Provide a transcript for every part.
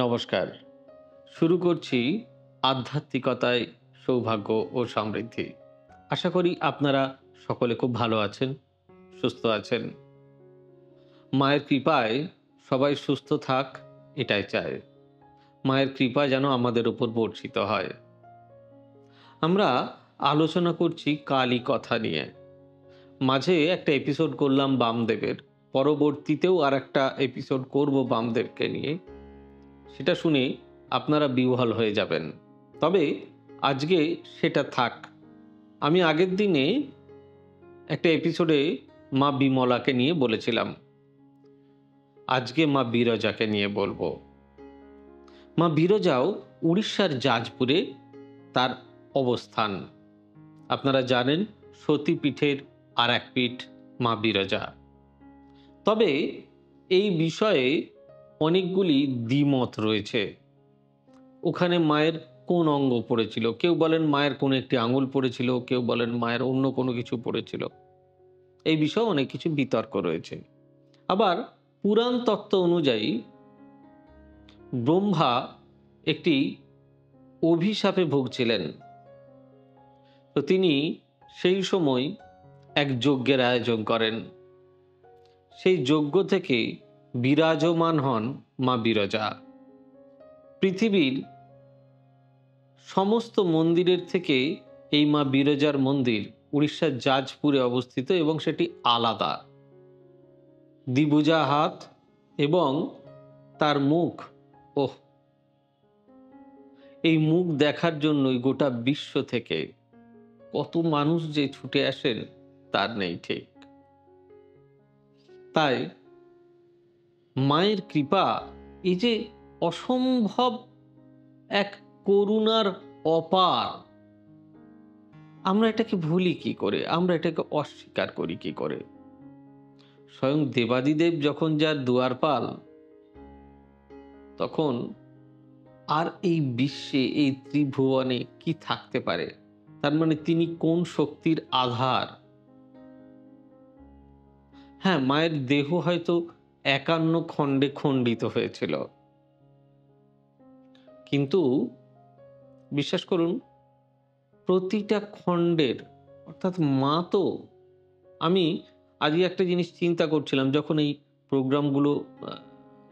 নমস্কার। শুরু করছি আধ্যাত্মিকতায় সৌভাগ্য ও সমৃদ্ধি। আশা করি আপনারা সকলে খুব ভালো আছেন, সুস্থ আছেন। মায়ের কৃপায় সবাই সুস্থ থাক, এটাই চায়। মায়ের কৃপা যেন আমাদের উপর বর্ষিত হয়। আমরা আলোচনা করছি কালী কথা নিয়ে। মাঝে একটা এপিসোড করলাম বামদেবের, পরবর্তীতেও আরেকটা এপিসোড করব বামদেবকে নিয়ে। সেটা শুনে আপনারা বিহ্বল হয়ে যাবেন। তবে আজকে সেটা থাক। আমি আগের দিনে একটা এপিসোডে মা বিমলাকে নিয়ে বলেছিলাম। আজকে মা বিরজাকে নিয়ে বলবো। মা বিরজাও উড়িষ্যার জাজপুরে তার অবস্থান। আপনারা জানেন সতীপীঠের আর এক পীঠ মা বিরজা। তবে এই বিষয়ে অনেকগুলি দ্বিমত রয়েছে। ওখানে মায়ের কোন অঙ্গ পড়েছিল, কেউ বলেন মায়ের কোন একটি আঙুল পড়েছিল, কেউ বলেন মায়ের অন্য কোনো কিছু পড়েছিল। এই বিষয়ে অনেক কিছু বিতর্ক রয়েছে। আবার পুরাণ তত্ত্ব অনুযায়ী ব্রহ্মা একটি অভিশাপে ভুগছিলেন। তো তিনি সেই সময় এক যজ্ঞের আয়োজন করেন। সেই যজ্ঞ থেকে বিরাজমান হন মা বিরজা। পৃথিবীর সমস্ত মন্দিরের থেকে এই মা বিরজার মন্দির উড়িষ্যার জাজপুরে অবস্থিত এবং সেটি আলাদা। দ্বিভুজা হাত এবং তার মুখ, ওহ, এই মুখ দেখার জন্যই গোটা বিশ্ব থেকে কত মানুষ যে ছুটে আসেন তার নেই ঠিক। তাই মায়ের কৃপা, এই যে অসম্ভব এক করুণার অপার, আমরা এটাকে ভুলি কি করে, আমরা এটাকে অস্বীকার করি কি করে? স্বয়ং দেবাদিদেব যখন যার দুয়ারপাল, তখন আর এই বিশ্বে, এই ত্রিভুবনে কি থাকতে পারে? তার মানে তিনি কোন শক্তির আধার? হ্যাঁ, মায়ের দেহ হয়তো ৫১ খণ্ডে খণ্ডিত হয়েছিল, কিন্তু বিশ্বাস করুন প্রতিটা খণ্ডের, অর্থাৎ মা তো, আমি আজকে একটা জিনিস চিন্তা করছিলাম যখন এই প্রোগ্রামগুলো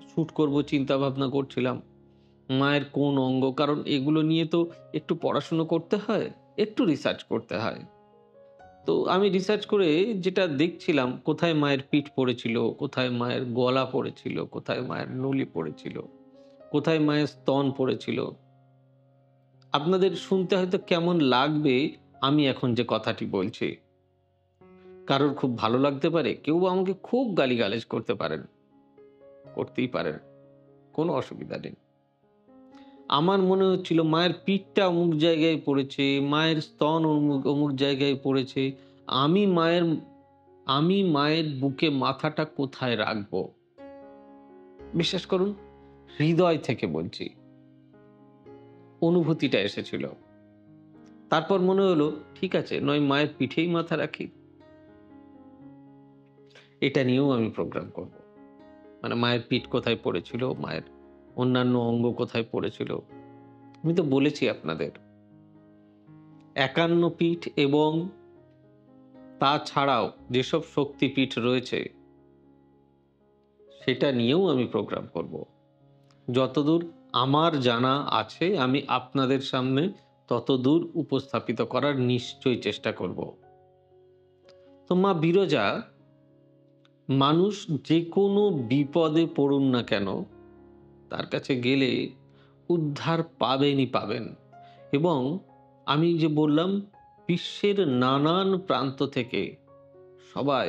শ্যুট করব, চিন্তা ভাবনা করছিলাম মায়ের কোন অঙ্গ, কারণ এগুলো নিয়ে তো একটু পড়াশুনো করতে হয়, একটু রিসার্চ করতে হয়। তো আমি রিসার্চ করে যেটা দেখছিলাম, কোথায় মায়ের পিঠ পড়েছিল, কোথায় মায়ের গলা পড়েছিল, কোথায় মায়ের নলি পড়েছিল, কোথায় মায়ের স্তন পড়েছিল। আপনাদের শুনতে হয়তো কেমন লাগবে আমি এখন যে কথাটি বলছি। কারোর খুব ভালো লাগতে পারে, কেউ আমাকে খুব গালিগালাজ করতে পারেন, করতেই পারেন, কোনো অসুবিধা নেই। আমার মনে হচ্ছিল মায়ের পিঠটা অমুক জায়গায় পড়েছে, মায়ের স্তন অমুক অমুক জায়গায় পড়েছে। আমি মায়ের আমি মায়ের বুকে মাথাটা কোথায় রাখবো? বিশ্বাস করুন, হৃদয় থেকে বলছি, অনুভূতিটা এসেছিল। তারপর মনে হলো ঠিক আছে, নয় মায়ের পিঠেই মাথা রাখি। এটা নিয়েও আমি প্রোগ্রাম করব। মানে মায়ের পিঠ কোথায় পড়েছিল, মায়ের অন্যান্য অঙ্গ কোথায় পড়েছিল। আমি তো বলেছি আপনাদের ৫১ পীঠ এবং তাছাড়াও যেসব শক্তিপীঠ রয়েছে সেটা নিয়েও আমি প্রোগ্রাম করব। যতদূর আমার জানা আছে আমি আপনাদের সামনে ততদূর উপস্থাপিত করার নিশ্চয়ই চেষ্টা করব। তো মা বিরজা, মানুষ যে কোনো বিপদে পড়ুন না কেন তার কাছে গেলে উদ্ধার পাবেনই পাবেন। এবং আমি যে বললাম বিশ্বের নানান প্রান্ত থেকে সবাই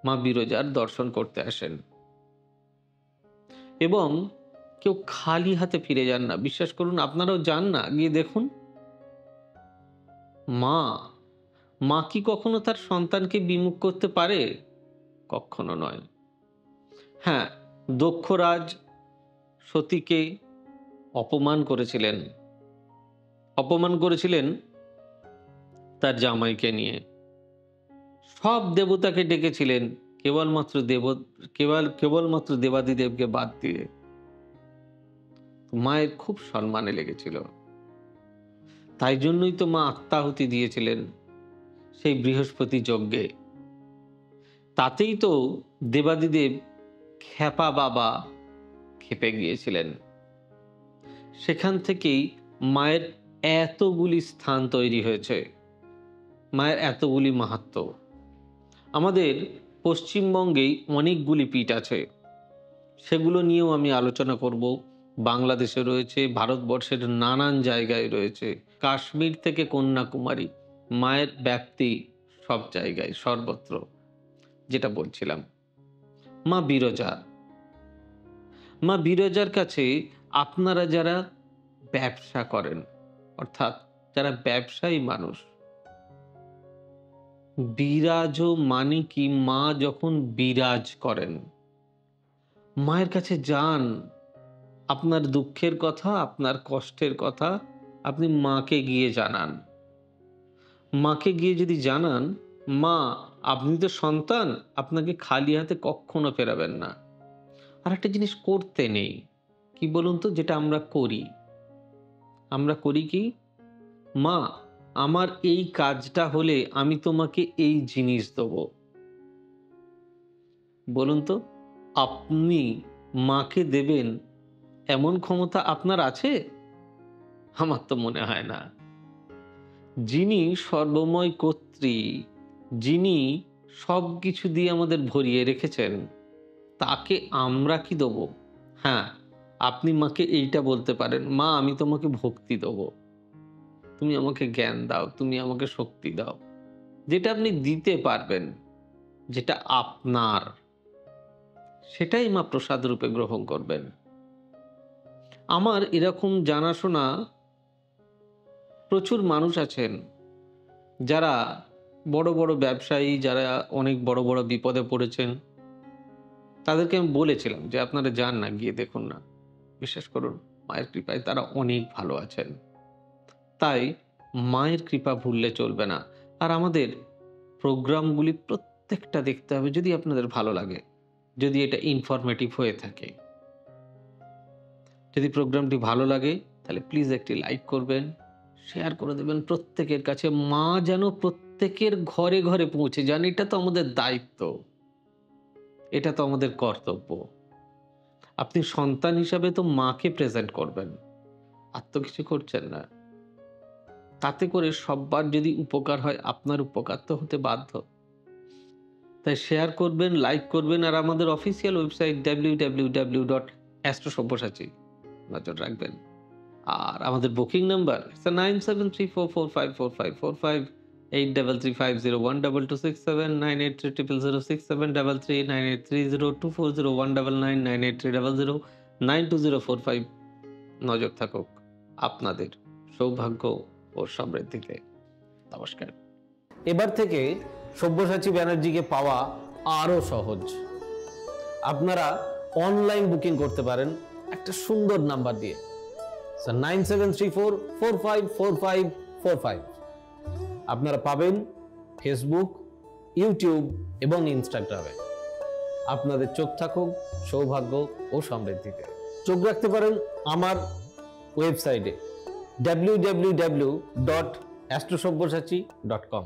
মা বিরজার দর্শন করতে আসেন এবং কেউ খালি হাতে ফিরে যান না। বিশ্বাস করুন, আপনারাও যান না, গিয়ে দেখুন। মা মা কি কখনো তার সন্তানকে বিমুখ করতে পারে? কখনো নয়। হ্যাঁ, দক্ষরাজ সতীকে অপমান করেছিলেন, অপমান করেছিলেন তার জামাইকে নিয়ে। সব দেবতাকে ডেকেছিলেন, কেবলমাত্র কেবলমাত্র দেবাদিদেবকে বাদ দিয়ে। মায়ের খুব সম্মানে লেগেছিল। তাই জন্যই তো মা আত্মাহুতি দিয়েছিলেন সেই বৃহস্পতি যজ্ঞে। তাতেই তো দেবাদিদেব খ্যাপা বাবা খেপে গিয়েছিলেন। সেখান থেকেই মায়ের এতগুলি স্থান তৈরি হয়েছে, মায়ের এতগুলি মাহাত্ম্য। আমাদের পশ্চিমবঙ্গেই অনেকগুলি পীঠ আছে, সেগুলো নিয়েও আমি আলোচনা করব। বাংলাদেশে রয়েছে, ভারতবর্ষের নানান জায়গায় রয়েছে, কাশ্মীর থেকে কন্যাকুমারী, মায়ের ব্যাপ্তি সব জায়গায়, সর্বত্র। যেটা বলছিলাম, মা বিরজা, মা বিরজার কাছে আপনারা যারা ব্যবসা করেন, অর্থাৎ যারা ব্যবসায়ী মানুষ, বিরাজ মানে কি, মা যখন বিরাজ করেন, মায়ের কাছে যান, আপনার দুঃখের কথা, আপনার কষ্টের কথা আপনি মাকে গিয়ে জানান। মাকে গিয়ে যদি জানান, মা আপনি তো সন্তান, আপনাকে খালি হাতে কখনো ফেরাবেন না। আর একটা জিনিস করতে নেই, কি বলুন তো, যেটা আমরা করি কি, মা আমার এই কাজটা হলে আমি তোমাকে এই জিনিস দেব। বলুন তো, আপনি মাকে দেবেন এমন ক্ষমতা আপনার আছে? আমার তো মনে হয় না। যিনি সর্বময় কর্ত্রী, যিনি সব কিছু দিয়ে আমাদের ভরিয়ে রেখেছেন, তাকে আমরা কি দেব? হ্যাঁ, আপনি মাকে এইটা বলতে পারেন, মা আমি তোমাকে ভক্তি দেব, তুমি আমাকে জ্ঞান দাও, তুমি আমাকে শক্তি দাও। যেটা আপনি দিতে পারবেন, যেটা আপনার, সেটাই মা প্রসাদ রূপে গ্রহণ করবেন। আমার এরকম জানাশোনা প্রচুর মানুষ আছেন, যারা বড় বড় ব্যবসায়ী, যারা অনেক বড় বড় বিপদে পড়েছেন। তাদেরকে আমি বলেছিলাম যে আপনারা যান না, গিয়ে দেখুন না। বিশ্বাস করুন, মায়ের কৃপায় তারা অনেক ভালো আছেন। তাই মায়ের কৃপা ভুললে চলবে না। আর আমাদের প্রোগ্রামগুলি প্রত্যেকটা দেখতে হবে, যদি আপনাদের ভালো লাগে, যদি এটা ইনফরমেটিভ হয়ে থাকে। যদি প্রোগ্রামটি ভালো লাগে তাহলে প্লিজ একটি লাইক করবেন, শেয়ার করে দেবেন প্রত্যেকের কাছে। মা যেন প্রত্যেকের ঘরে ঘরে পৌঁছে যান, এটা তো আমাদের দায়িত্ব, এটা তো আমাদের কর্তব্য। আপনি সন্তান হিসাবে তো মাকে প্রেজেন্ট করবেন, আর তো কিছু করছেন না। তাতে করে সববার যদি উপকার হয়, আপনার উপকার তো হতে বাধ্য। তাই শেয়ার করবেন, লাইক করবেন, আর আমাদের অফিসিয়াল ওয়েবসাইট www.astrosavysachi নজর রাখবেন। আর আমাদের বুকিং নাম্বার 9734454545, 8335012267, 9830006733, 9830240199, 9830092045। নজর থাকুক আপনাদের সৌভাগ্য ও সমৃদ্ধিতে। নমস্কার। এবার থেকে সব্যসাচী ব্যানার্জিকে পাওয়া আরো সহজ। আপনারা অনলাইন বুকিং করতে পারেন একটা সুন্দর নাম্বার দিয়ে, 9734454545। আপনারা পাবেন ফেসবুক, ইউটিউব এবং ইনস্টাগ্রামে। আপনাদের চোখ থাকুক সৌভাগ্য ও সমৃদ্ধিতে। চোখ রাখতে পারেন আমার ওয়েবসাইটে www.astrosavysachi.com।